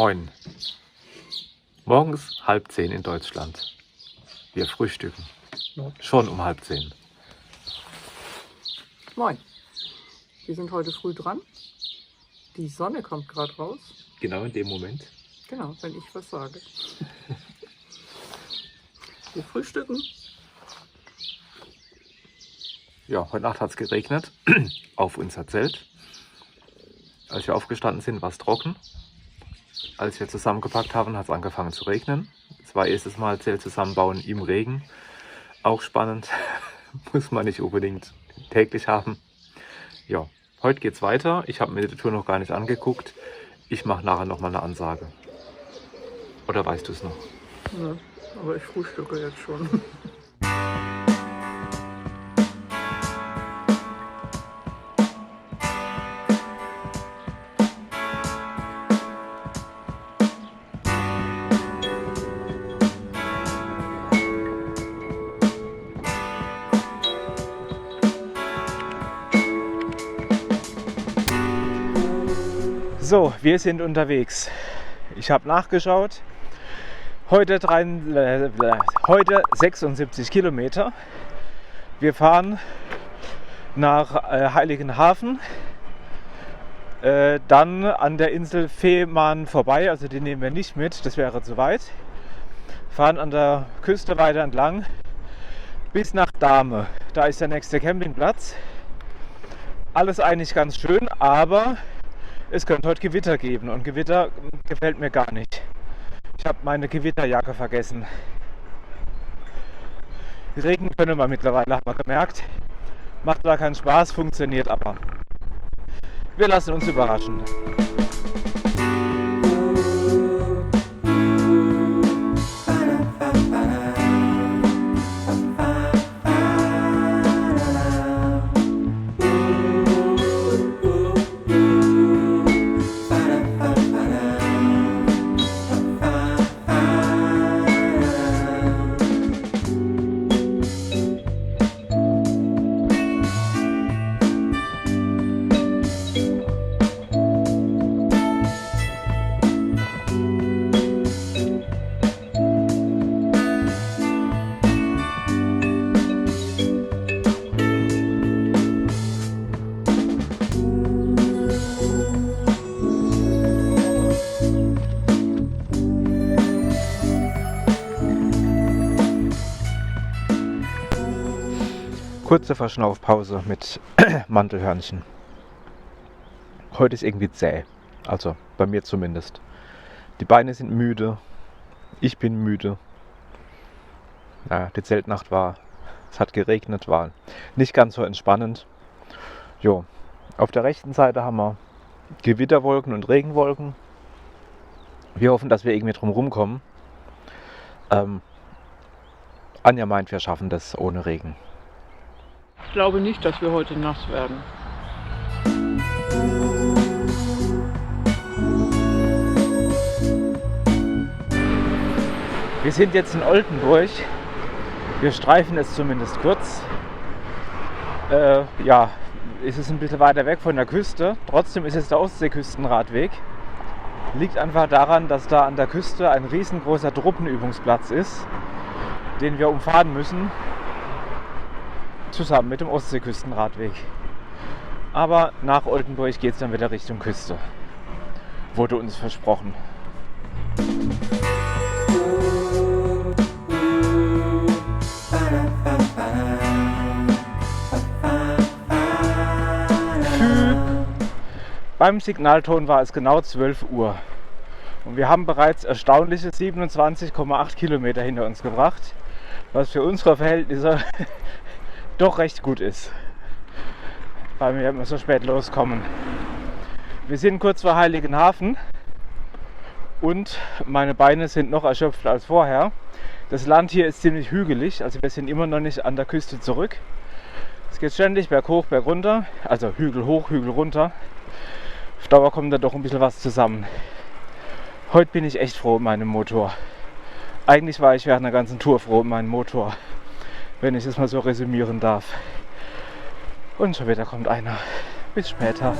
Moin. Morgens 9:30 in Deutschland. Wir frühstücken. Schon um 9:30. Moin. Wir sind heute früh dran. Die Sonne kommt gerade raus. Genau in dem Moment. Genau, wenn ich was sage. Wir frühstücken. Ja, heute Nacht hat es geregnet auf unser Zelt. Als wir aufgestanden sind, war es trocken. Als wir zusammengepackt haben, hat es angefangen zu regnen. Es war erstes Mal Zelt zusammenbauen im Regen. Auch spannend. Muss man nicht unbedingt täglich haben. Ja, heute geht's weiter. Ich habe mir die Tour noch gar nicht angeguckt. Ich mache nachher nochmal eine Ansage. Oder weißt du es noch? Ja, aber ich frühstücke jetzt schon. So, wir sind unterwegs. Ich habe nachgeschaut. Heute 76 Kilometer. Wir fahren nach Heiligenhafen, dann an der Insel Fehmarn vorbei, also die nehmen wir nicht mit, das wäre zu weit. Fahren an der Küste weiter entlang bis nach Dahme. Da ist der nächste Campingplatz. Alles eigentlich ganz schön, aber es könnte heute Gewitter geben und Gewitter gefällt mir gar nicht. Ich habe meine Gewitterjacke vergessen. Regen können wir mittlerweile, haben wir gemerkt. Macht zwar keinen Spaß, funktioniert aber. Wir lassen uns überraschen. Kurze Verschnaufpause mit Mantelhörnchen. Heute ist irgendwie zäh, also bei mir zumindest. Die Beine sind müde, ich bin müde. Ja, die Zeltnacht es hat geregnet, war nicht ganz so entspannend. Jo, auf der rechten Seite haben wir Gewitterwolken und Regenwolken. Wir hoffen, dass wir irgendwie drum rumkommen. Anja meint, wir schaffen das ohne Regen. Ich glaube nicht, dass wir heute nass werden. Wir sind jetzt in Oldenburg. Wir streifen es zumindest kurz. Ja, es ist ein bisschen weiter weg von der Küste. Trotzdem ist es der Ostseeküstenradweg. Liegt einfach daran, dass da an der Küste ein riesengroßer Truppenübungsplatz ist, den wir umfahren müssen. Zusammen mit dem Ostseeküstenradweg. Aber nach Oldenburg geht es dann wieder Richtung Küste. Wurde uns versprochen. Beim Signalton war es genau 12 Uhr. Und wir haben bereits erstaunliche 27,8 Kilometer hinter uns gebracht, was für unsere Verhältnisse doch recht gut ist, weil wir immer so spät loskommen. Wir sind kurz vor Heiligenhafen und meine Beine sind noch erschöpft als vorher. Das Land hier ist ziemlich hügelig, also wir sind immer noch nicht an der Küste zurück. Es geht ständig berghoch, bergunter, also Hügel hoch, Hügel runter. Auf Dauer kommt da doch ein bisschen was zusammen. Heute bin ich echt froh um meinen Motor. Eigentlich war ich während der ganzen Tour froh um meinen Motor, wenn ich es mal so resümieren darf. Und schon wieder kommt einer. Bis später.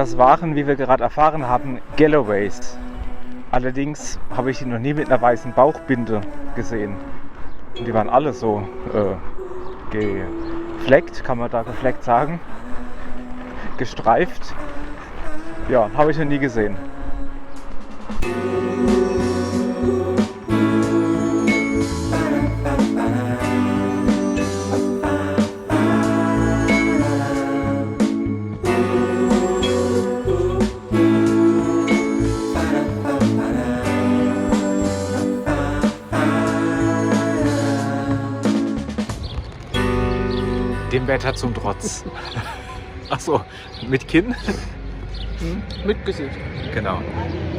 Das waren, wie wir gerade erfahren haben, Galloways. Allerdings habe ich die noch nie mit einer weißen Bauchbinde gesehen. Und die waren alle so gefleckt, kann man da gefleckt sagen, gestreift. Ja, habe ich noch nie gesehen. Dem Wetter zum Trotz. Achso, mit Kinn? Mit Gesicht. Genau.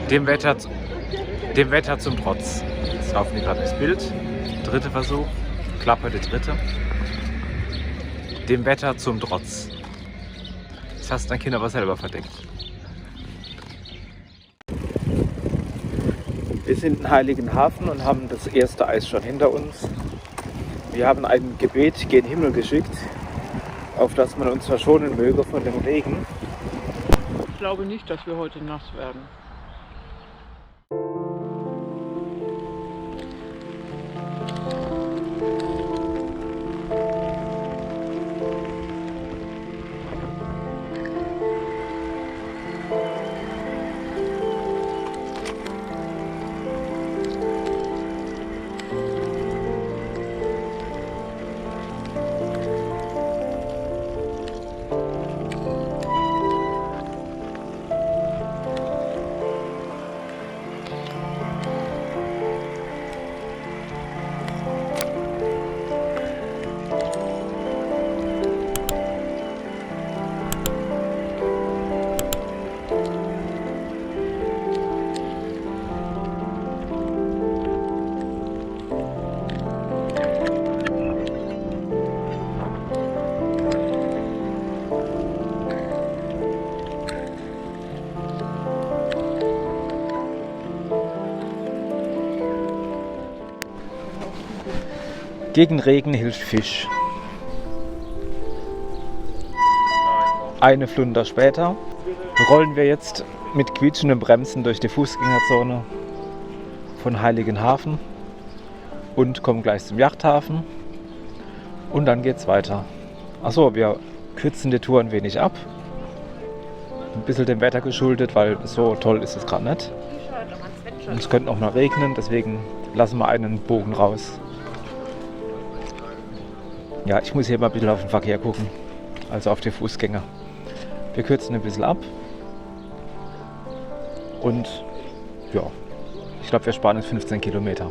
Dem Wetter zum Trotz. Jetzt laufen wir gerade das Bild. Dritter Versuch. Klappe der dritte. Dem Wetter zum Trotz. Das hast dein Kind aber selber verdeckt. Wir sind in Heiligenhafen und haben das erste Eis schon hinter uns. Wir haben ein Gebet gen Himmel geschickt, auf das man uns verschonen möge von dem Regen. Ich glaube nicht, dass wir heute nass werden. Gegen Regen hilft Fisch. Eine Flunder später rollen wir jetzt mit quietschenden Bremsen durch die Fußgängerzone von Heiligenhafen und kommen gleich zum Yachthafen und dann geht's weiter. Achso, wir kürzen die Tour ein wenig ab. Ein bisschen dem Wetter geschuldet, weil so toll ist es gerade nicht. Und es könnte auch mal regnen, deswegen lassen wir einen Bogen raus. Ja, ich muss hier mal ein bisschen auf den Verkehr gucken, also auf die Fußgänger. Wir kürzen ein bisschen ab und ja, ich glaube, wir sparen uns 15 Kilometer.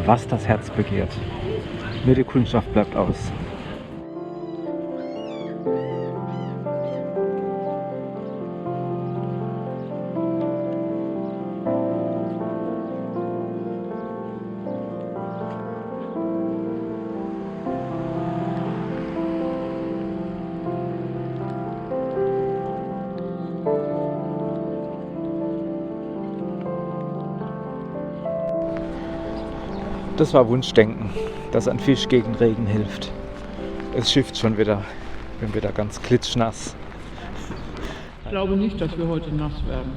Was das Herz begehrt. Nur die Kundschaft bleibt aus. Das war Wunschdenken, dass ein Fisch gegen Regen hilft. Es schifft schon wieder. Bin wieder ganz klitschnass. Ich glaube nicht, dass wir heute nass werden.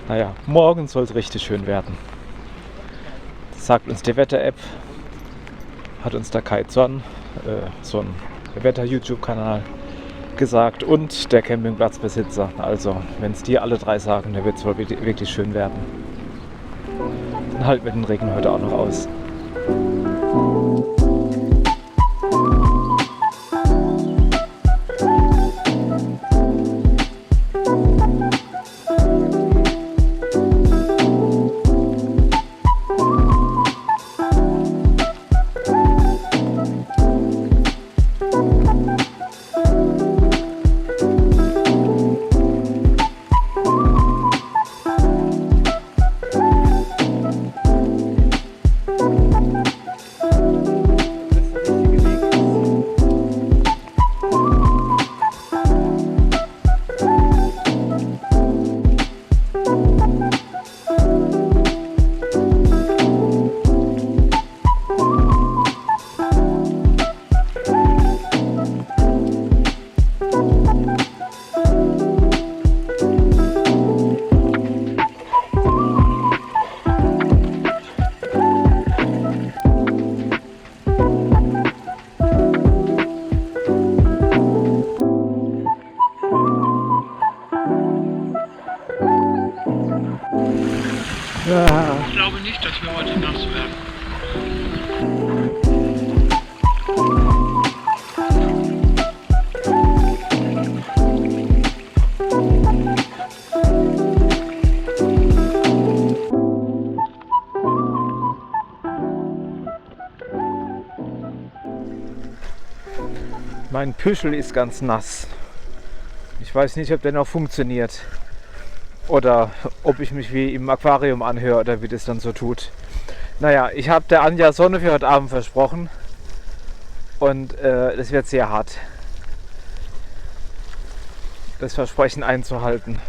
Naja, morgen soll es richtig schön werden. Das sagt uns die Wetter-App. Hat uns der Kai Zorn, so ein Wetter-YouTube-Kanal, gesagt. Und der Campingplatzbesitzer. Also, wenn es die alle drei sagen, dann wird es wohl wirklich schön werden. Dann halten wir den Regen heute auch noch aus. Ja. Ich glaube nicht, dass wir heute nass werden. Mein Püschel ist ganz nass. Ich weiß nicht, ob der noch funktioniert. Oder ob ich mich wie im Aquarium anhöre oder wie das dann so tut. Naja, ich habe der Anja Sonne für heute Abend versprochen. Und das wird sehr hart, das Versprechen einzuhalten.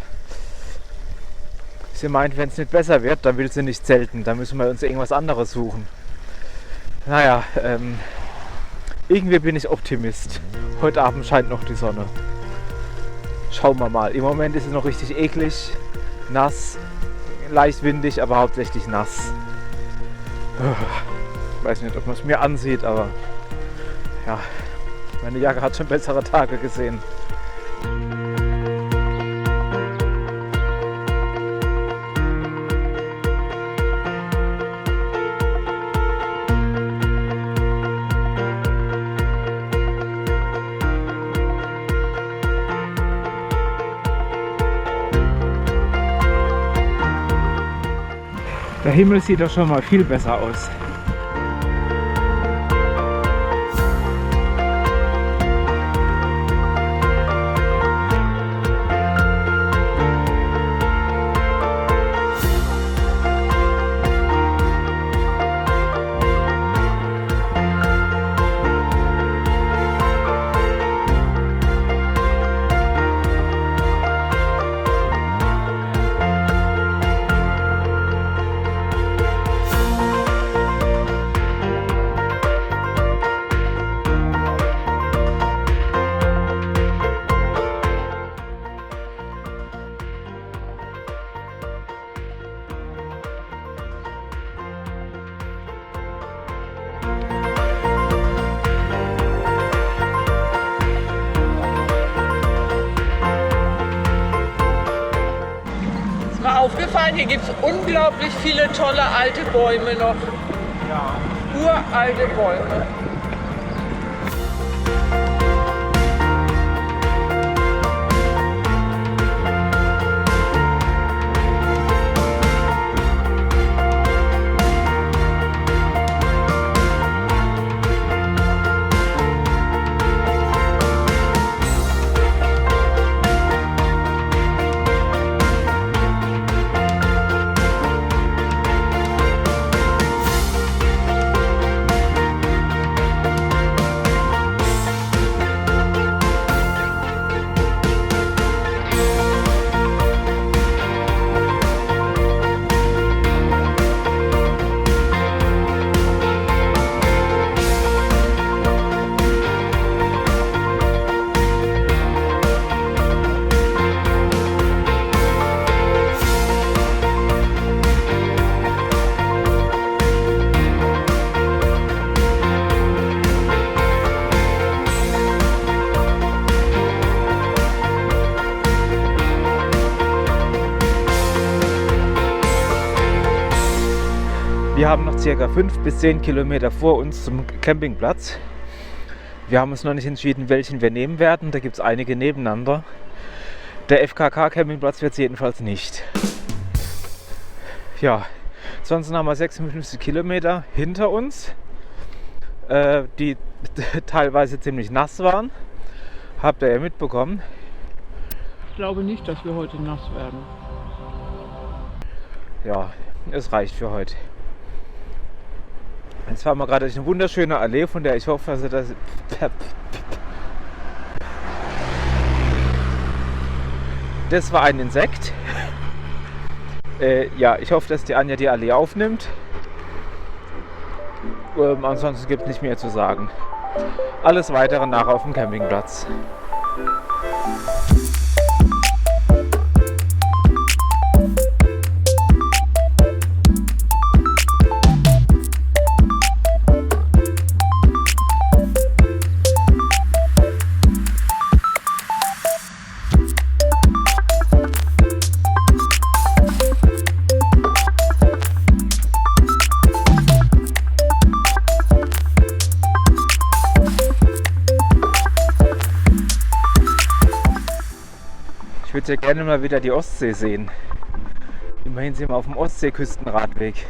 Sie meint, wenn es nicht besser wird, dann will sie nicht zelten. Dann müssen wir uns irgendwas anderes suchen. Naja, irgendwie bin ich Optimist. Heute Abend scheint noch die Sonne. Schauen wir mal. Im Moment ist es noch richtig eklig, nass, leicht windig, aber hauptsächlich nass. Ich weiß nicht, ob man es mir ansieht, aber ja, meine Jacke hat schon bessere Tage gesehen. Der Himmel sieht doch schon mal viel besser aus. Aufgefallen, hier gibt es unglaublich viele tolle alte Bäume noch. Ja. Uralte Bäume. Wir haben noch ca. 5 bis 10 Kilometer vor uns zum Campingplatz. Wir haben uns noch nicht entschieden, welchen wir nehmen werden. Da gibt es einige nebeneinander. Der FKK-Campingplatz wird es jedenfalls nicht. Ja, ansonsten haben wir 56 Kilometer hinter uns, die teilweise ziemlich nass waren. Habt ihr ja mitbekommen. Ich glaube nicht, dass wir heute nass werden. Ja, es reicht für heute. Jetzt fahren wir gerade durch eine wunderschöne Allee, von der ich hoffe, dass das... Das war ein Insekt. Ja, ich hoffe, dass die Anja die Allee aufnimmt. Ansonsten gibt es nicht mehr zu sagen. Alles Weitere nachher auf dem Campingplatz. möchte gerne mal wieder die Ostsee sehen. Immerhin sind wir auf dem Ostseeküstenradweg.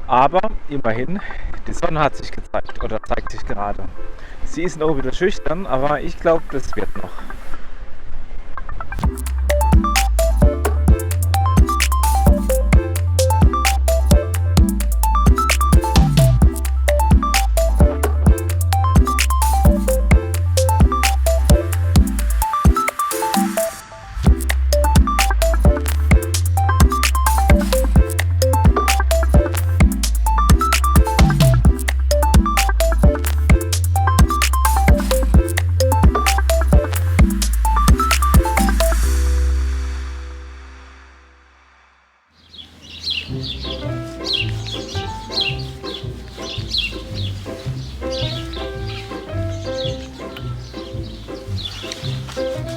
Aber immerhin, die Sonne hat sich gezeigt oder zeigt sich gerade. Sie ist noch wieder schüchtern, aber ich glaube, das wird noch.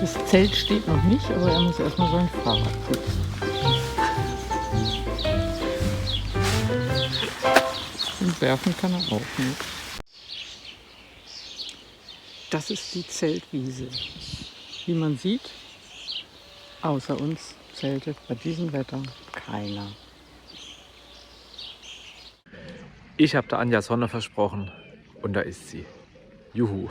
Das Zelt steht noch nicht, aber er muss erstmal sein Fahrrad putzen. Und werfen kann er auch nicht. Das ist die Zeltwiese. Wie man sieht, außer uns zeltet bei diesem Wetter keiner. Ich habe der Anja Sonne versprochen und da ist sie. Juhu.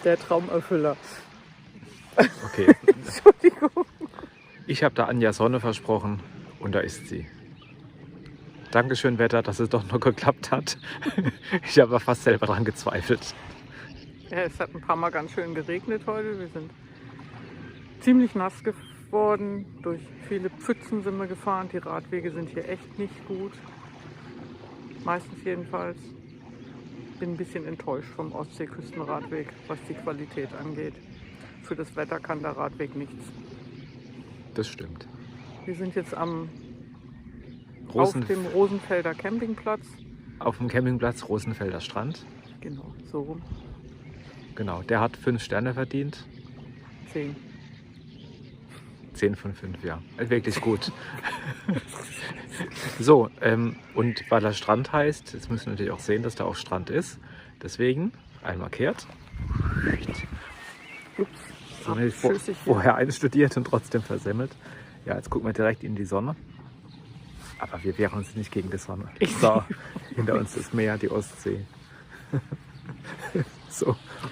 Der Traumerfüller. Okay. Entschuldigung. Ich habe der Anja Sonne versprochen und da ist sie. Dankeschön, Wetter, dass es doch noch geklappt hat. Ich habe fast selber daran gezweifelt. Ja, es hat ein paar Mal ganz schön geregnet heute. Wir sind ziemlich nass geworden. Durch viele Pfützen sind wir gefahren. Die Radwege sind hier echt nicht gut. Meistens jedenfalls. Bin ein bisschen enttäuscht vom Ostseeküstenradweg, was die Qualität angeht. Für das Wetter kann der Radweg nichts. Das stimmt. Wir sind jetzt auf dem Rosenfelder Campingplatz. Auf dem Campingplatz Rosenfelder Strand. Genau, so rum. Genau, der hat 5 Sterne verdient. 10. 10 von 5, ja. Wirklich gut. So, und weil er Strand heißt, jetzt müssen wir natürlich auch sehen, dass da auch Strand ist. Deswegen einmal kehrt. Ups, So, nicht abschüssig hier. vorher einstudiert und trotzdem versemmelt. Ja, jetzt gucken wir direkt in die Sonne. Aber wir wehren uns nicht gegen die Sonne. So, hinter uns das Meer, die Ostsee. So,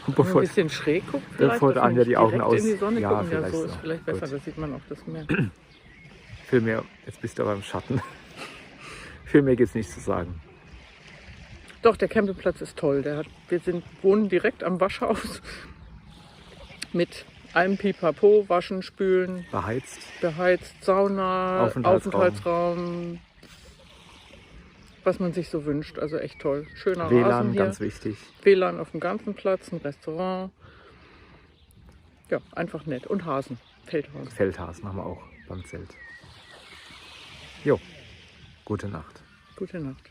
und Wenn man ein bisschen schräg guckt, bevor dass Anja man die Augen direkt aus- in die Sonne Ja, gucken. Ja, vielleicht so ist so. vielleicht besser, Gut. da sieht man auch das Meer. Vielmehr, jetzt bist du aber im Schatten. Viel mehr gibt es nicht zu sagen. Doch, der Campingplatz ist toll. Wir wohnen direkt am Waschhaus mit allem Pipapo, Waschen, Spülen, Beheizt. beheizt, Sauna, Aufenthaltsraum. Aufenthaltsraum, was man sich so wünscht. Also echt toll. Schöner Rasen WLAN, hier. ganz wichtig. WLAN auf dem ganzen Platz, ein Restaurant. Ja, einfach nett. Und Hasen, Feldhasen. Feldhasen haben wir auch beim Zelt. Jo, gute Nacht. Gute Nacht.